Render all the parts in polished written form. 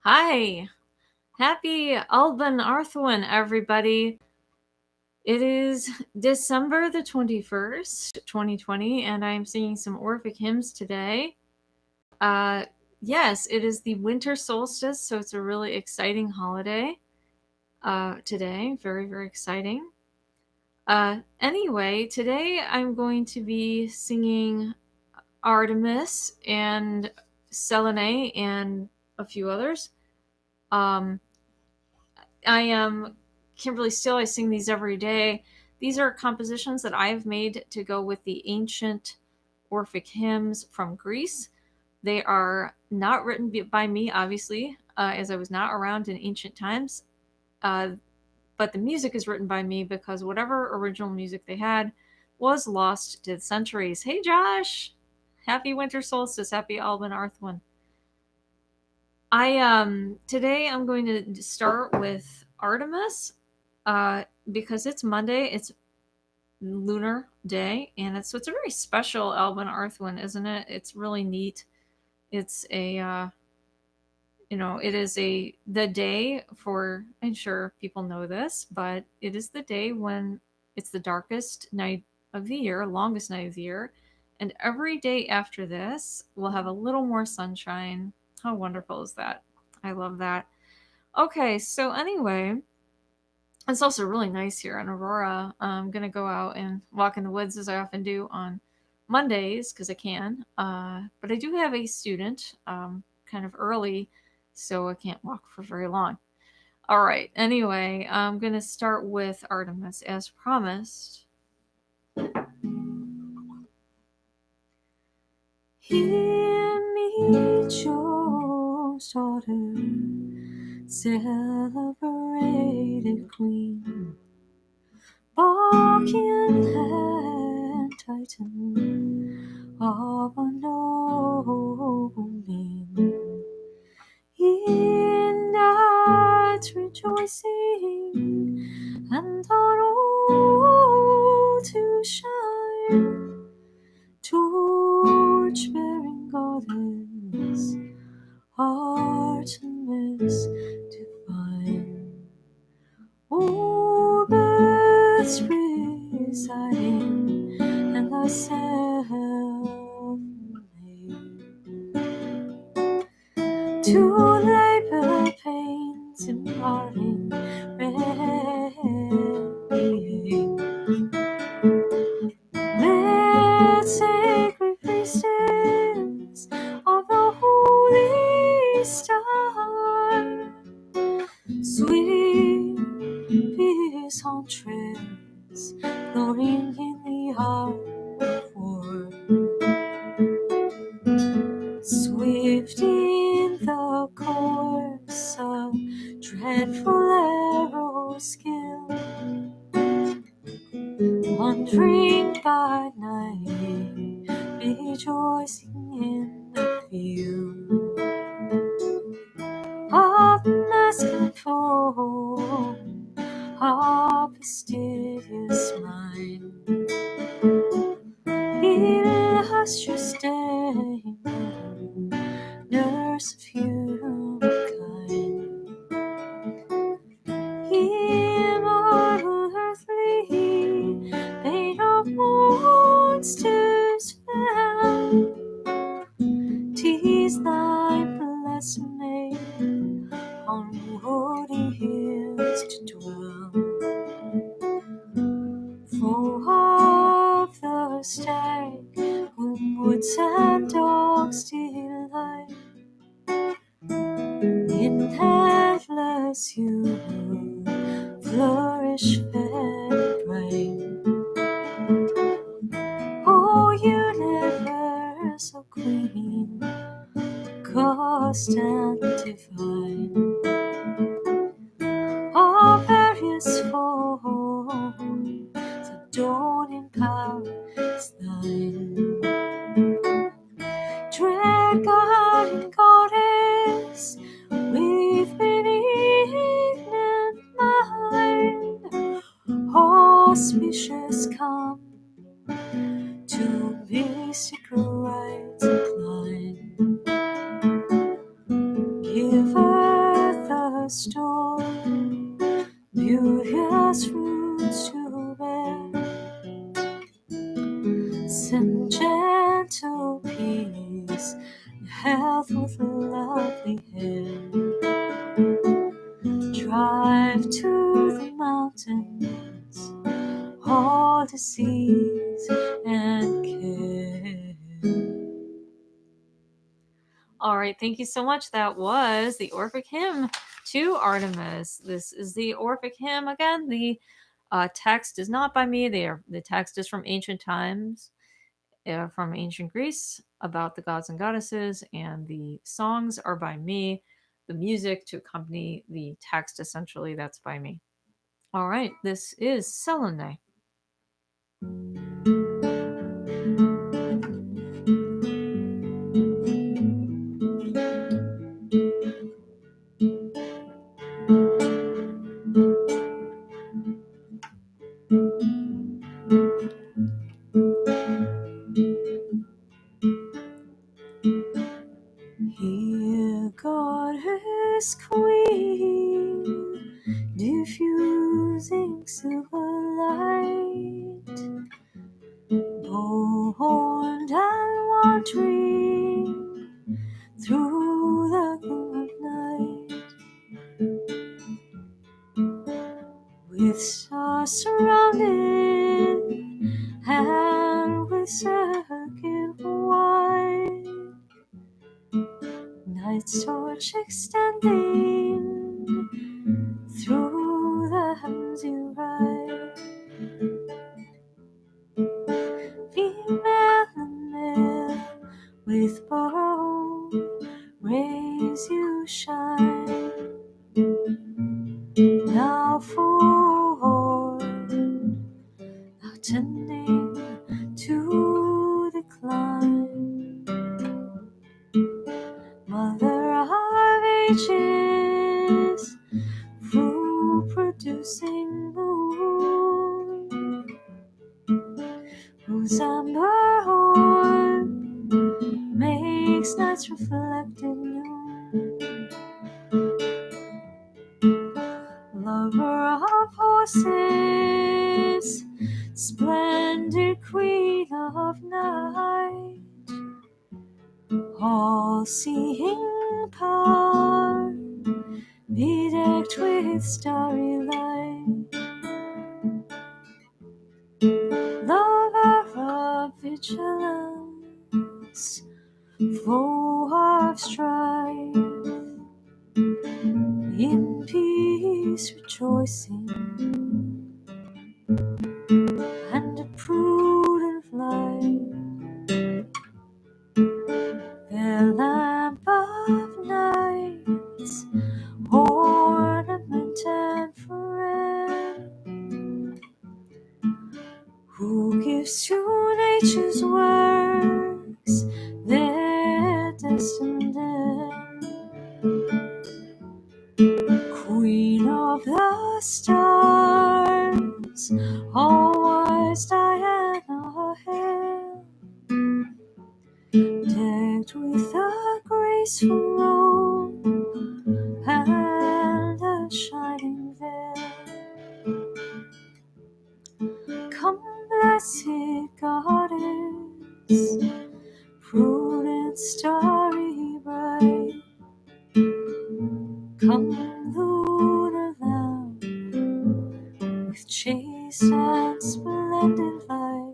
Hi, happy Alban Arthwin, everybody. It is December the 21st, 2020, and I'm singing some Orphic Hymns today. Uh, yes, it is the winter solstice, so it's a really exciting holiday today. Very, very exciting. Anyway, today I'm going to be singing Artemis and Selene and a few others. Um, I am Kimberly Steele. I sing these every day. These are compositions that I have made to go with the ancient Orphic hymns from Greece. They are not written by me, obviously, as I was not around in ancient times. Uh, but the music is written by me because whatever original music they had was lost to the centuries. Hey, Josh! Happy winter solstice. Happy Alban Arthwin. Today I'm going to start with Artemis, because it's Monday. It's lunar day, and it's a very special Alban Arthwin, isn't it? It's really neat. It's a it is the day for. I'm sure people know this, but it is the day when it's the darkest night of the year, longest night of the year, and every day after this will have a little more sunshine. How wonderful is that? I love that. Okay, so anyway, it's also really nice here in Aurora. I'm gonna go out and walk in the woods as I often do on Mondays because I can. But I do have a student kind of early, so I can't walk for very long. All right. Anyway, I'm gonna start with Artemis as promised. Hear me, Joe's daughter, celebrated queen. Barking and Titan of unknowing, in night's rejoicing, and on all to shine, torch-bearing goddess, Artemis divine. Orbits residing, and thyself made to labor pains imparting radiate. Let sacred priestess of the holy star, sweet peace entrails, glorying in the art of war, swift in the course of dreadful arrow skill, wandering by night, rejoicing in the field of masculine foe, our fastidious mind, illustrious dame, nurse of humankind, immortal earthly, bane of monsters found, 'tis thy blessed name on woody hills to dwell, full of the stag, whom woods and dogs delight, in endless you flourish fair and bright. O universal queen, cost and divine, all various forms adorning power is thine. Dread guardian goddess, with benignant mind, auspicious come to mystical rites incline, giver the storm, beauteous fruits to bear. Send gentle peace and health with lovely hair. Drive to the mountains all disease and care. All right, thank you so much. That was the Orphic Hymn to Artemis. This is the Orphic Hymn. Again, the text is not by me. The text is from ancient times, from ancient Greece, about the gods and goddesses, and the songs are by me. The music to accompany the text, essentially, that's by me. All right, this is Selene. Here, goddess queen, diffusing silver light, bold and wandering through the gloom of night, with stars surrounded and with circuit wide. Night's torch extending through the heavens you ride. Female and male with bow rays you shine. Now forward, now tending to the climb. Mother of ages, fruit producing moon, whose amber horn makes night's reflected noon. Lover of horses, splendid queen of night, all-seeing power, bedecked with starry light. Lover of vigilance, foe of strife, in peace rejoicing, and a prudent life. The lamp of nights, ornament and friend, who gives to nature's works their destined end. Queen of the stars, all-wise Diana hail, decked with a graceful robe and a shining veil. Come, blessed goddess, prudent, starry bright, come, lunar lamp, with chaste and splendid light.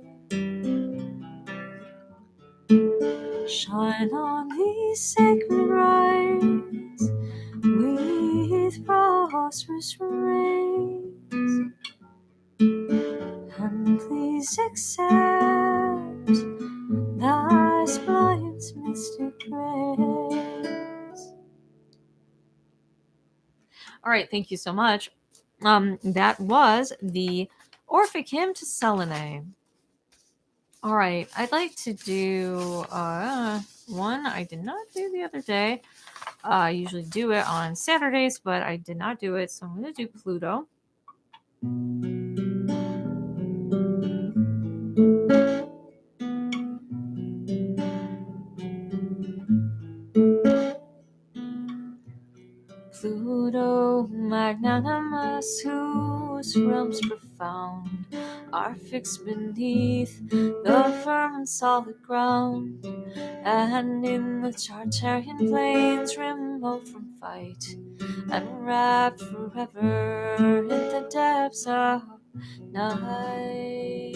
Shine on these sacred rites with prosperous rays, and please accept thy splendid's mystic praise. All right, thank you so much. That was the Orphic Hymn to Selene. All right, I'd like to do one I did not do the other day. I usually do it on Saturdays, but I did not do it, so I'm going to do Pluto. Pluto magnanimous, whose realms profound are fixed beneath the firm and solid ground, and in the Tartarian plains remote from fight, and wrapped forever in the depths of night.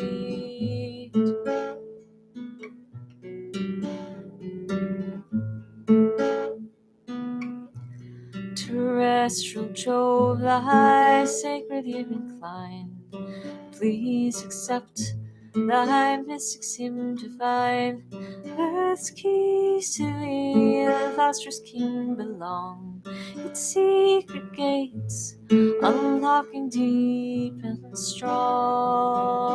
Terrestrial Jove, thy sacred ear incline, please accept thy mystic hymn divine. Earth's keys to thee, the lustrous king belong, its secret gates unlocking deep and strong.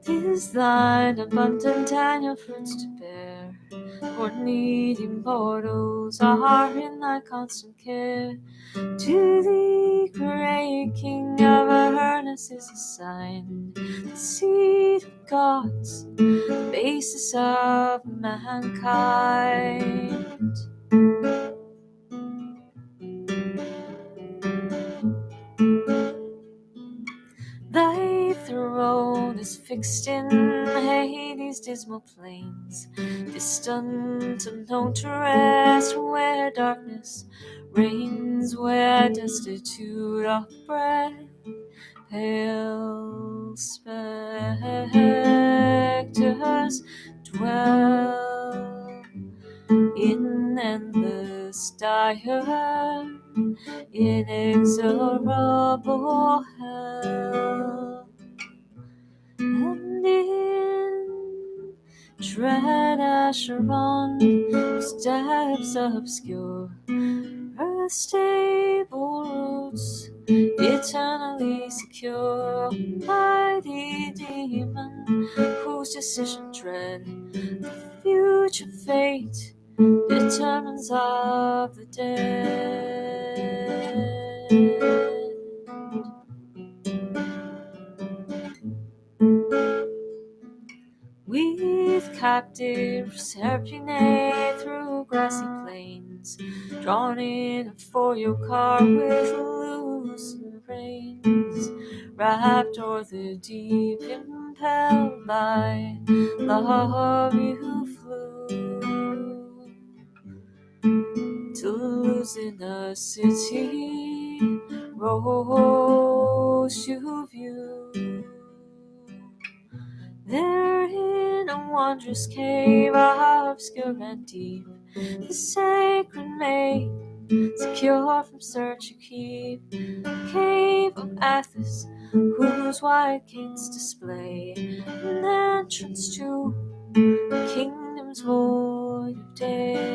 'Tis thine abundant annual fruits to bear, for needy mortals are in thy constant care. To thee, great King of earnest, is assigned the seed of gods, the basis of mankind. Thy throne is fixed in Hades' dismal plains, distant, unknown to rest, where darkness reigns, where destitute of breath, pale spectres dwell in endless dire, inexorable hell. And in dread Acheron, whose depths obscure earth's stable roots, eternally secure, mighty demon, whose decision dread the future fate determines of the dead. With captive Serpine through grassy plains, drawn in a four-yoke car with loosened reins, wrapped o'er the deep, impelled by love you flew, to lose in a city rose to view. There in a wondrous cave, obscure and deep, the sacred maid, secure from search you keep, cave of Athens, whose wide gates display an entrance to the kingdom's void of day.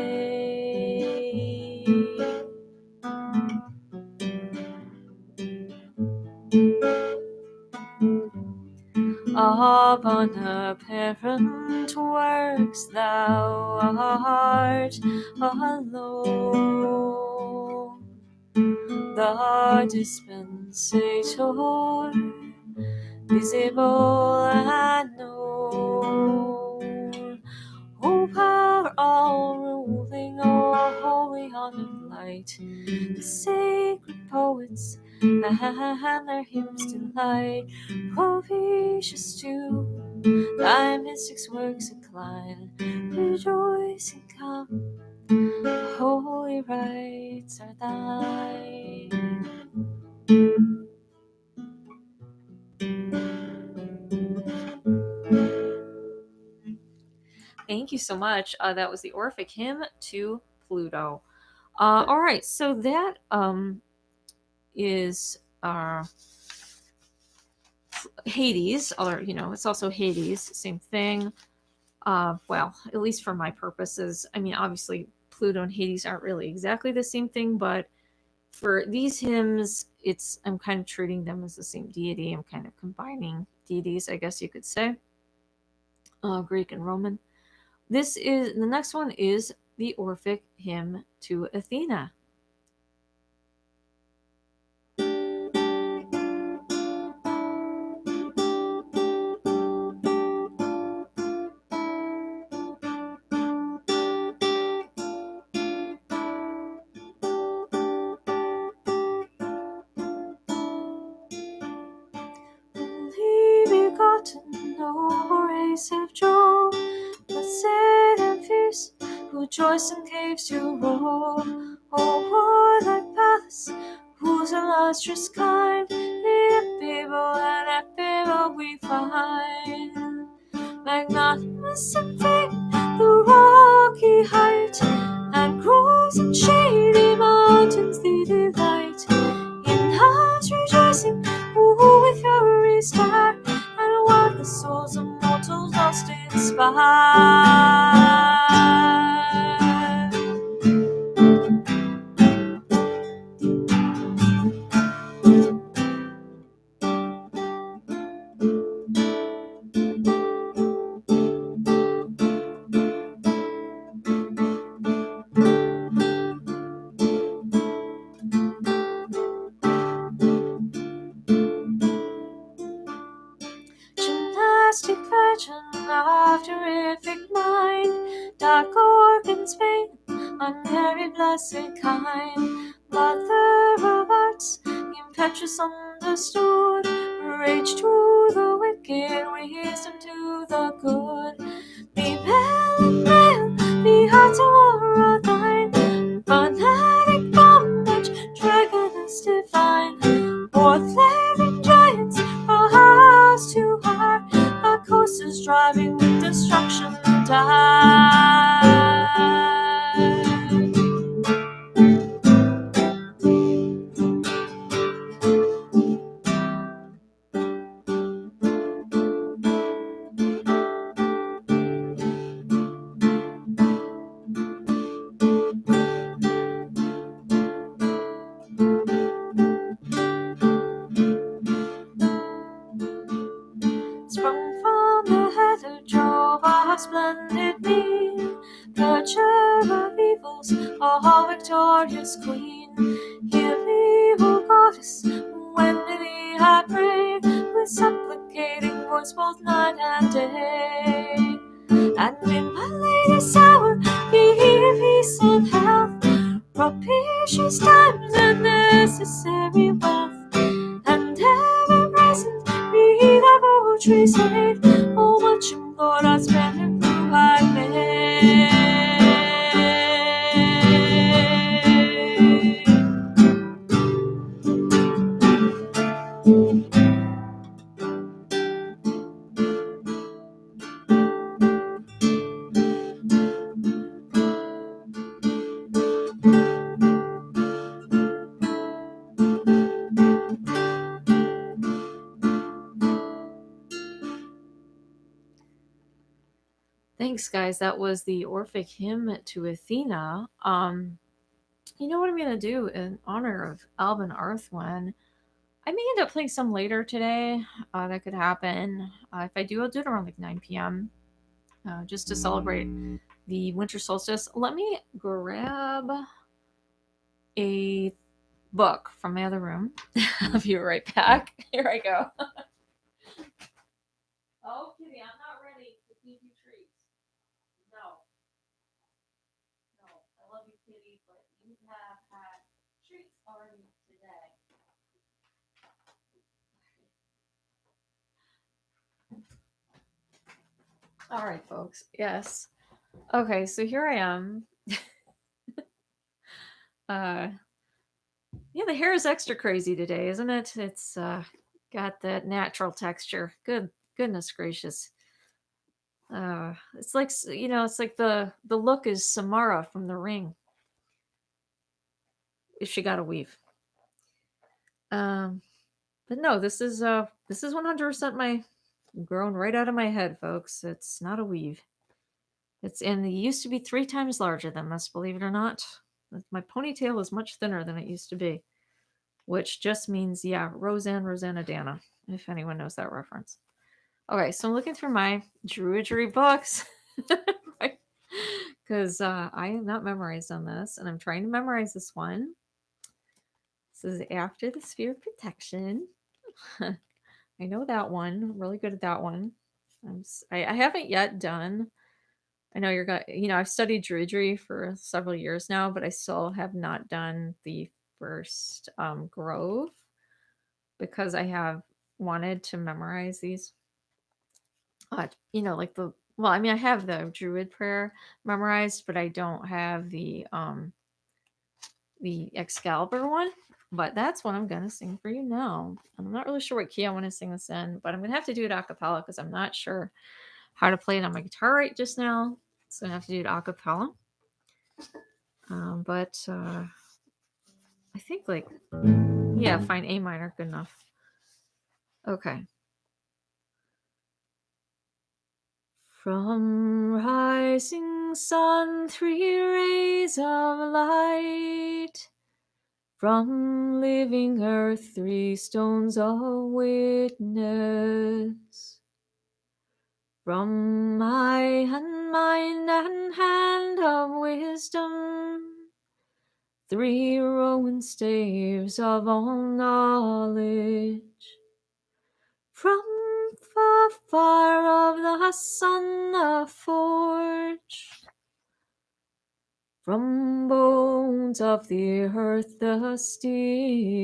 Upon apparent works thou art alone, the dispensator, visible and known. O power all ruling, O holy honored light, the sacred poets and their hymns delight, propitious to thy mystic's works incline, rejoice and come, the holy rites are thine. Thank you so much. That was the Orphic Hymn to Pluto. All right, so that is Hades, or it's also Hades, same thing. Well, at least for my purposes. I mean, obviously, Pluto and Hades aren't really exactly the same thing, but for these hymns, I'm kind of treating them as the same deity. I'm kind of combining deities, I guess you could say, Greek and Roman. The next one is the Orphic Hymn to Athena. forests and caves to roam. Oh, warlike palace, whose illustrious kind the people and ephemeral we find. Magnanimous and faint, the rocky height, and groves and shady mountains the delight. In hearts rejoicing, who with fury start, and what the souls of mortals lost inspire. Gymnastic virgin of terrific mind, dark organs pain, unmarried blessed kind, mother of arts, impetuous understood, rage to the wicked, wisdom to the good. Be pale and pale, be heart to war thine, fanatic bondage, dragoness divine, or flaring giants, our house to heart, our courses driving with destruction die. Sprung from the heather drove our splendid being, purger of evils, our victorious queen. Hear me, O goddess, when to thee I pray, with supplicating voice both night and day. And in my lady's hour, be here peace and health, propitious times and necessary wealth, and ever present be thy poetry's aid. Oh, much implored I spend and prove I made. Thanks, guys. That was the Orphic hymn to Athena. You know what I'm gonna do in honor of Alban Arthwin? I may end up playing some later today. That could happen. If I do, I'll do it around like 9 p.m. Just to celebrate the winter solstice. Let me grab a book from my other room. I'll be right back. Here I go. Oh, Kitty, I'm not ready to feed you treats. No, no. I love you, Kitty, but you have had treats already today. All right, folks. Yes. Okay, so here I am. uh Yeah, the hair is extra crazy today, isn't it? It's got that natural texture. Goodness gracious. It's like it's like the look is Samara from The Ring if she got a weave. But no, this is 100% my grown right out of my head, folks. It's not a weave. It used to be 3 times larger than this, believe it or not. My ponytail is much thinner than it used to be, which just means, yeah, Rosanna Dana, if anyone knows that reference. Okay, so I'm looking through my druidry books because I am not memorized on this, and I'm trying to memorize this one. This is After the Sphere of Protection. I know that one. I'm really good at that one. I haven't yet done. I know I've studied druidry for several years now, but I still have not done the first grove because I have wanted to memorize these. Like well, I mean, I have the Druid prayer memorized, but I don't have the Excalibur one. But that's what I'm gonna sing for you now. And I'm not really sure what key I want to sing this in, but I'm gonna have to do it a cappella because I'm not sure how to play it on my guitar right just now. So I have to do it a cappella. But I think like, yeah, fine, A minor, good enough. Okay. From rising sun, 3 rays of light. From living earth, 3 stones of witness. From my and mind and hand of wisdom, 3 rowan staves of all knowledge. From the fire of the sun, the forge. From bones of the earth, the steel.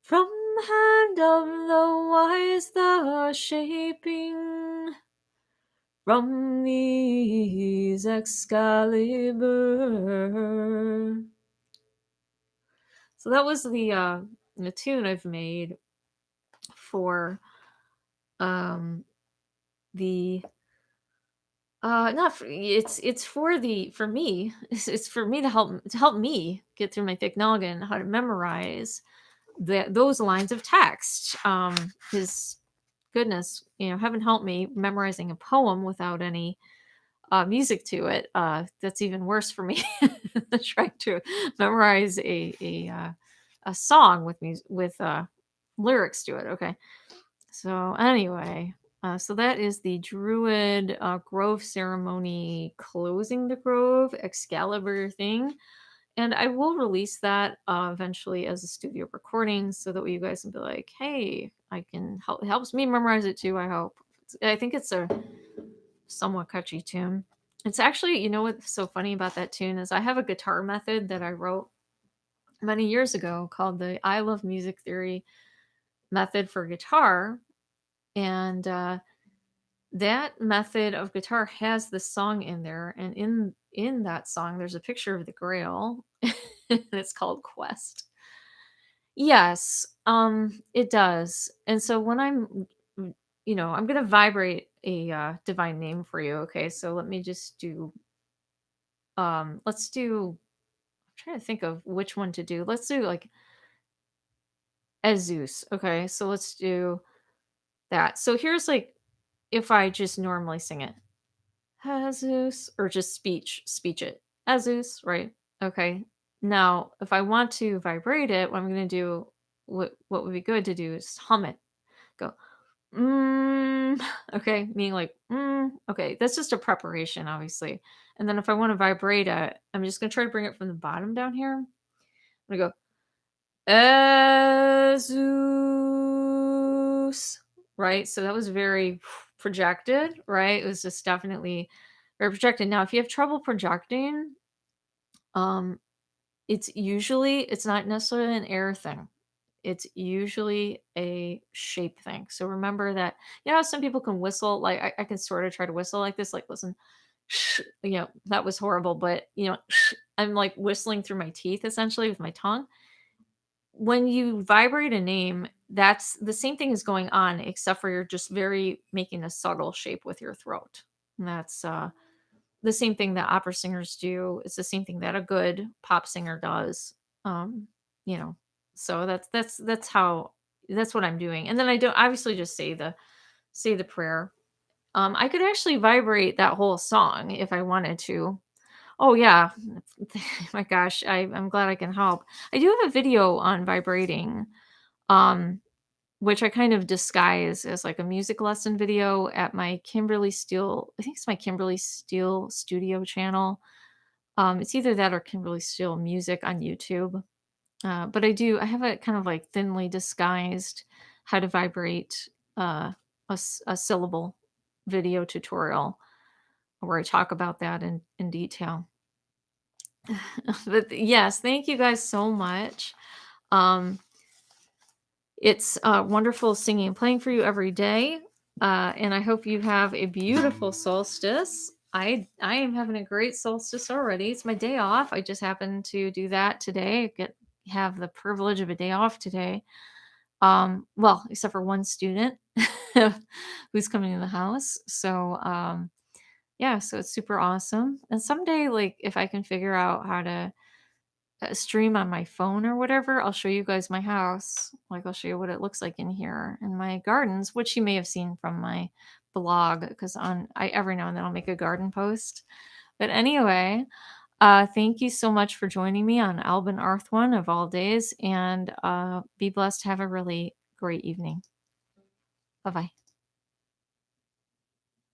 From hand of the wise, the shaping. From these Excalibur. So that was the tune I've made for the not for, it's for me it's for me to help me get through my thick noggin how to memorize those lines of text. His goodness, heaven help me memorizing a poem without any music to it. That's even worse for me than trying to memorize a song with music with lyrics to it. Okay, so anyway, so that is the Druid Grove ceremony closing the Grove Excalibur thing. And I will release that eventually as a studio recording so that you guys can be like, hey, I can help. It helps me memorize it too, I hope. I think it's a somewhat catchy tune. It's actually, what's so funny about that tune is I have a guitar method that I wrote many years ago called the I Love Music Theory method for guitar. And that method of guitar has the song in there. And in that song, there's a picture of the Grail. And it's called Quest. Yes, it does. And so when I'm gonna vibrate a divine name for you. Okay, so let me just do. Let's do. I'm trying to think of which one to do. Let's do like Zeus. Okay, so let's do that. So here's like if I just normally sing it, Jesus, or just speech it, Jesus, right? Okay. Now, if I want to vibrate it, what I'm going to do, what would be good to do is hum it. Go, okay, meaning like, okay, that's just a preparation, obviously. And then if I want to vibrate it, I'm just going to try to bring it from the bottom down here. I'm going to go, Jesus, right? So that was very projected, right? It was just definitely very projected. Now, if you have trouble projecting, it's not necessarily an air thing. It's usually a shape thing. So remember that, some people can whistle, like I can sort of try to whistle like this, like listen, that was horrible, but I'm like whistling through my teeth essentially with my tongue. When you vibrate a name, that's the same thing is going on, except for you're just very making a subtle shape with your throat. And that's the same thing that opera singers do. It's the same thing that a good pop singer does. Um, you know, so that's what I'm doing. And then I don't obviously just say the prayer. I could actually vibrate that whole song if I wanted to. Oh yeah. My gosh, I'm glad I can help. I do have a video on vibrating, um, which I kind of disguise as like a music lesson video at my Kimberly Steele. I think it's my Kimberly Steele Studio channel. It's either that or Kimberly Steele Music on YouTube. But I have a kind of like thinly disguised how to vibrate a syllable video tutorial where I talk about that in detail. But yes, thank you guys so much. Um, it's wonderful singing and playing for you every day. And I hope you have a beautiful solstice. I am having a great solstice already. It's my day off. I just happened to do that today. Have the privilege of a day off today. Well, except for one student who's coming in the house. So yeah, so it's super awesome. And someday, like, if I can figure out how to stream on my phone or whatever, I'll show you guys my house. Like, I'll show you what it looks like in here and my gardens, which you may have seen from my blog, because on I every now and then I'll make a garden post. But anyway, thank you so much for joining me on Albin Arth One of all days, and be blessed. Have a really great evening. Bye bye.